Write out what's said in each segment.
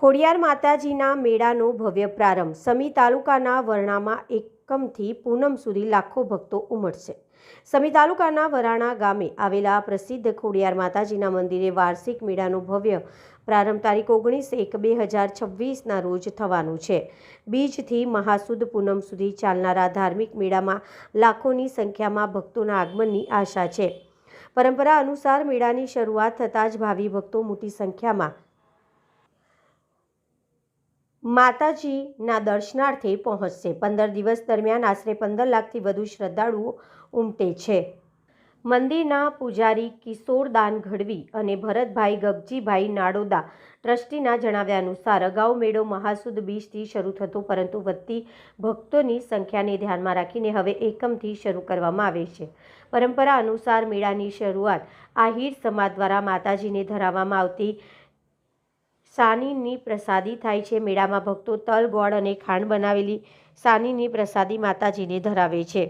ખોડિયાર માતાજીના મેળાનો ભવ્ય પ્રારંભ. સમી તાલુકાના વરણામાં એકમથી પૂનમ સુધી લાખો ભક્તો ઉમટશે. સમી તાલુકાના વરાણા ગામે આવેલા પ્રસિદ્ધ ખોડિયાર માતાજીના મંદિરે વાર્ષિક મેળાનો ભવ્ય પ્રારંભ તારીખ 19/1/2026ના રોજ થવાનું છે. બીજથી મહાસુદ પૂનમ સુધી ચાલનારા ધાર્મિક મેળામાં લાખોની સંખ્યામાં ભક્તોના આગમનની આશા છે. પરંપરા અનુસાર મેળાની શરૂઆત થતાં જ ભાવિ ભક્તો મોટી સંખ્યામાં માતાજીના દર્શનાર્થે પહોંચશે. 15 દિવસ દરમિયાન આશરે 15 લાખથી વધુ શ્રદ્ધાળુઓ ઉમટે છે. મંદિરના પૂજારી કિશોરદાન ગઢવી અને ભરતભાઈ ગગજીભાઈ નાડોદા ટ્રસ્ટીના જણાવ્યા અનુસાર અગાઉ મેળો મહાસુદ બીજથી શરૂ થતો, પરંતુ વધતી ભક્તોની સંખ્યાને ધ્યાનમાં રાખીને હવે એકમથી શરૂ કરવામાં આવે છે. પરંપરા અનુસાર મેળાની શરૂઆત આહિર સમાજ દ્વારા માતાજીને ધરાવવામાં આવતી સાનીની પ્રસાદી થાય છે. મેળામાં ભક્તો તલ, ગોળ અને ખાંડ બનાવેલી સાનીની પ્રસાદી માતાજીને ધરાવે છે.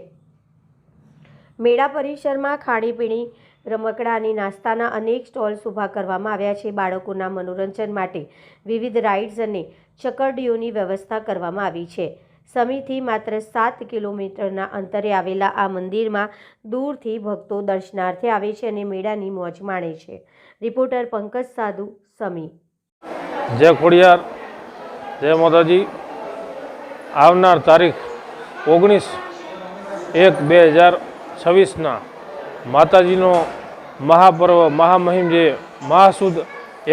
મેળા પરિસરમાં ખાણીપીણી, રમકડા અને નાસ્તાના અનેક સ્ટોલ્સ ઊભા કરવામાં આવ્યા છે. બાળકોના મનોરંજન માટે વિવિધ રાઇડ્સ અને ચકરડીઓની વ્યવસ્થા કરવામાં આવી છે. સમીથી માત્ર 7 કિલોમીટરના અંતરે આવેલા આ મંદિરમાં દૂરથી ભક્તો દર્શનાર્થે આવે છે અને મેળાની મોજ માણે છે. રિપોર્ટર પંકજ સાધુ, સમી. જય ખોડિયાર, જય માતાજી. આવનાર તારીખ 19/1/2026ના માતાજીનો મહાપર્વ મહામહિમ જે મહાસુદ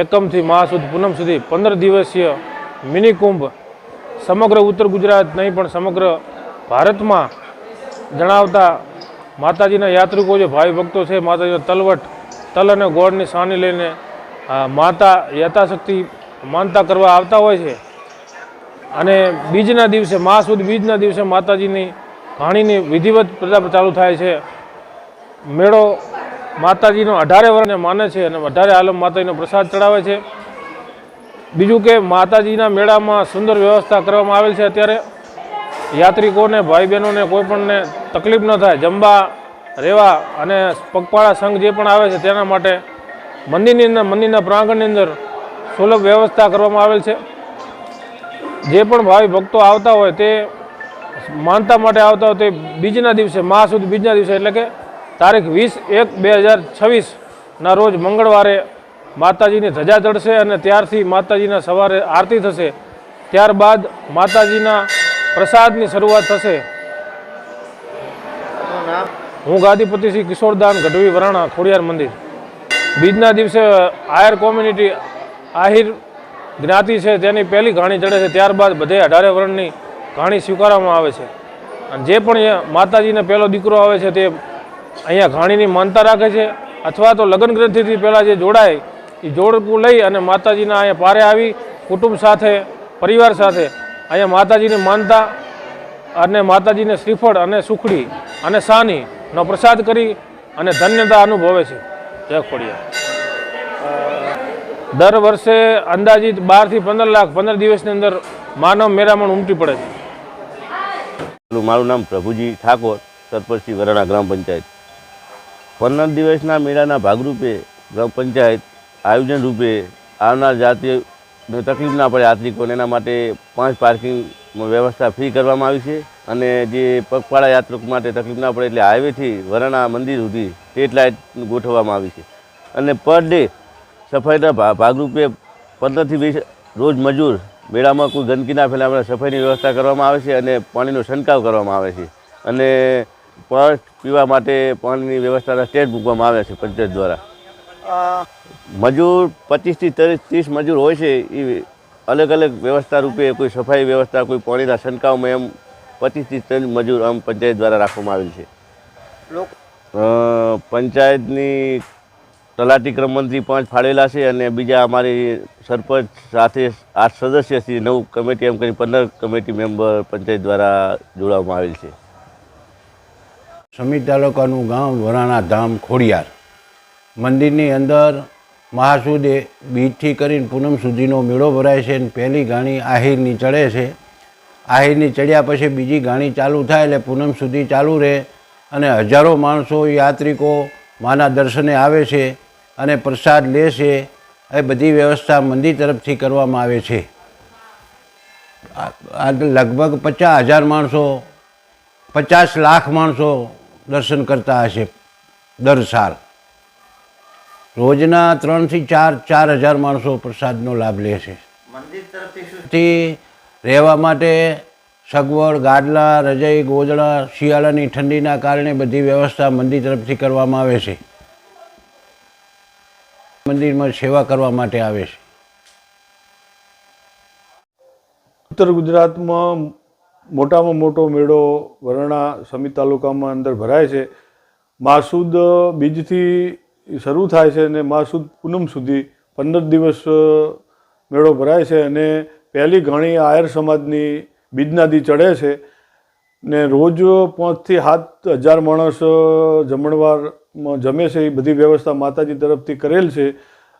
એકમથી મહાસુદ પૂનમ સુધી 15 દિવસીય મિની કુંભ સમગ્ર ઉત્તર ગુજરાત નહીં પણ સમગ્ર ભારતમાં જણાવતા માતાજીના યાત્રિકો જે ભાવિ ભક્તો છે, માતાજીનો તલવટ, તલ અને ગોળની સાની લઈને માતા યથાશક્તિ માનતા કરવા આવતા હોય છે. અને બીજના દિવસે મહાસુદ બીજના દિવસે માતાજીની ઘાણીની વિધિવત પ્રજા ચાલુ થાય છે. મેળો માતાજીનો 18 વર્ષને માને છે અને 18 આલમ માતાજીનો પ્રસાદ ચડાવે છે. બીજું કે માતાજીના મેળામાં સુંદર વ્યવસ્થા કરવામાં આવેલ છે. અત્યારે યાત્રિકોને, ભાઈ બહેનોને કોઈ પણને તકલીફ ન થાય, જમવા, રહેવા અને પગપાળા સંઘ જે પણ આવે છે તેના માટે મંદિરના પ્રાંગણની અંદર સુલભ વ્યવસ્થા કરવામાં આવેલ છે. જે પણ ભાવિ ભક્તો આવતા હોય તે માનતા માટે આવતા હોય તે બીજના દિવસે મહાસુદ બીજના દિવસે એટલે કે તારીખ 20/1/2026ના રોજ મંગળવારે માતાજીની ધજા ચડશે અને ત્યારથી માતાજીના સવારે આરતી થશે. ત્યારબાદ માતાજીના પ્રસાદની શરૂઆત થશે. હું ગાદીપતિ શ્રી કિશોરદાન ગઢવી, વરાણા, ખોડિયાર મંદિર. બીજના દિવસે આયર કોમ્યુનિટી, આહિર જ્ઞાતિ છે તેની પહેલી ઘાણી ચડે છે. ત્યારબાદ બધે 18 વર્ષની ઘાણી સ્વીકારવામાં આવે છે. અને જે પણ માતાજીને પહેલો દીકરો આવે છે તે અહીંયા ઘાણીની માનતા રાખે છે, અથવા તો લગ્ન ગ્રંથિથી પહેલાં જે જોડાય એ જોડકું લઈ અને માતાજીના અહીંયા પારે આવી કુટુંબ સાથે, પરિવાર સાથે અહીંયા માતાજીની માનતા અને માતાજીને શ્રીફળ અને સુખડી અને સાનીનો પ્રસાદ કરી અને ધન્યતા અનુભવે છે. જય ખોડિયાર. દર વર્ષે અંદાજિત 12 થી 15 લાખ 15 દિવસની અંદર માનવ મેરામણ ઉમટી પડે છે. મારું નામ પ્રભુજી ઠાકોર, સરપંચ વરાણા ગ્રામ પંચાયત. 15 દિવસના મેળાના ભાગરૂપે ગ્રામ પંચાયત આયોજન રૂપે આવનાર જાતિઓને તકલીફ ના પડે યાત્રિકોને એના માટે 5 પાર્કિંગ વ્યવસ્થા ફ્રી કરવામાં આવી છે. અને જે પગપાળા યાત્રિકો માટે તકલીફ ના પડે એટલે હાઈવેથી વરાણા મંદિર સુધી સ્ટ્રીટ લાઇટ ગોઠવવામાં આવી છે. અને પર ડે સફાઈના ભાગરૂપે 15 થી 20 રોજ મજૂર મેળામાં કોઈ ગંદકી ના ફેલાય સફાઈની વ્યવસ્થા કરવામાં આવે છે અને પાણીનો છંટકાવ કરવામાં આવે છે. અને પીવા માટે પાણીની વ્યવસ્થાના સ્ટેજ મૂકવામાં આવે છે પંચાયત દ્વારા. મજૂર 25 થી 30 મજૂર હોય છે. એ અલગ અલગ વ્યવસ્થા રૂપે કોઈ સફાઈ વ્યવસ્થા, કોઈ પાણીના છંટકાવમાં એમ 25 થી 30 મજૂર આમ પંચાયત દ્વારા રાખવામાં આવેલ છે. પંચાયતની તલાટી ક્રમ મંત્રી 5 ફાળવેલા છે અને બીજા અમારી સરપંચ સાથે 8 સદસ્ય છે. 9 કમિટી એમ કરી 15 કમિટી મેમ્બર પંચાયત દ્વારા જોડવામાં આવેલ છે. સમી તાલુકાનું ગામ વરાણા ધામ ખોડિયાર મંદિરની અંદર મહાસુદ બીજથી કરીને પૂનમ સુધીનો મેળો ભરાય છે. પહેલી ઘાણી આહિરની ચડે છે. આહિરની ચડ્યા પછી બીજી ઘાણી ચાલુ થાય એટલે પૂનમ સુધી ચાલુ રહે અને હજારો માણસો, યાત્રિકો માના દર્શને આવે છે અને પ્રસાદ લે છે એ બધી વ્યવસ્થા મંદિર તરફથી કરવામાં આવે છે. આ લગભગ 50,000 માણસો 50 લાખ માણસો દર્શન કરતા હશે દર સાલ. રોજના 3 થી 4,000 માણસો પ્રસાદનો લાભ લે છે. મંદિર તરફથી રહેવા માટે સગવડ, ગાદલા, રજાઈ, ગોદડા, શિયાળાની ઠંડીના કારણે બધી વ્યવસ્થા મંદિર તરફથી કરવામાં આવે છે. મંદિરમાં સેવા કરવા માટે આવે છે. ઉત્તર ગુજરાતમાં મોટામાં મોટો મેળો વરાણા સમી તાલુકામાં અંદર ભરાય છે. માસુદ બીજથી શરૂ થાય છે અને માસુદ પૂનમ સુધી 15 દિવસ મેળો ભરાય છે. અને પહેલી ઘણી આયર સમાજની બીજનાદી ચડે છે ને રોજ 5 થી 7 હજાર માણસ જમણવારમાં જમે છે. એ બધી વ્યવસ્થા માતાજી તરફથી કરેલ છે.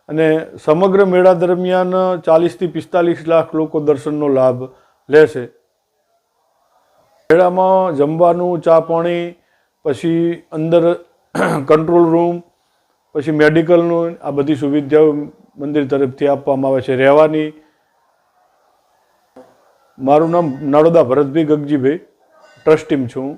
અને સમગ્ર મેળા દરમિયાન 40 થી 45 લાખ લોકો દર્શનનો લાભ લે છે. મેળામાં જમવાનું, ચા પાણી, પછી અંદર કંટ્રોલ રૂમ, પછી મેડિકલનું આ બધી સુવિધાઓ મંદિર તરફથી આપવામાં આવે છે. રહેવાની. મારું નામ નાડોદા ભરતભાઈ ગગજીભાઈ, ટ્રસ્ટીમ છું.